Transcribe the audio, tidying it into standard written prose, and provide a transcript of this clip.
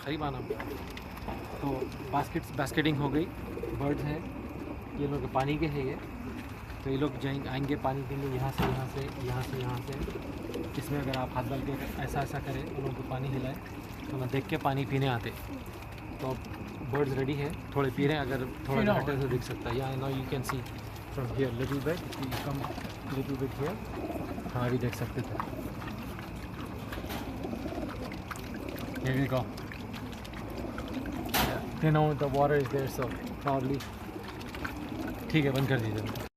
सही माना। तो बास्केटिंग हो गई, बर्ड्स हैं, ये लोग पानी के हैं ये। तो ये लोग जाएंगे आएंगे पानी के लिए यहाँ से। इसमें अगर आप हाथ डाल के ऐसा करें उन लोगों को पानी हिलाए तो मैं देख के पानी पीने आते। तो बर्ड्स रेडी है, थोड़े पी रहे हैं, अगर थोड़ा हटे से दिख सकता है। या now you can see from here little bit, come little bit here. हाँ अभी देख सकते थे। Here we go. You know the water is there, so probably ठीक है, बंद कर दीजिए।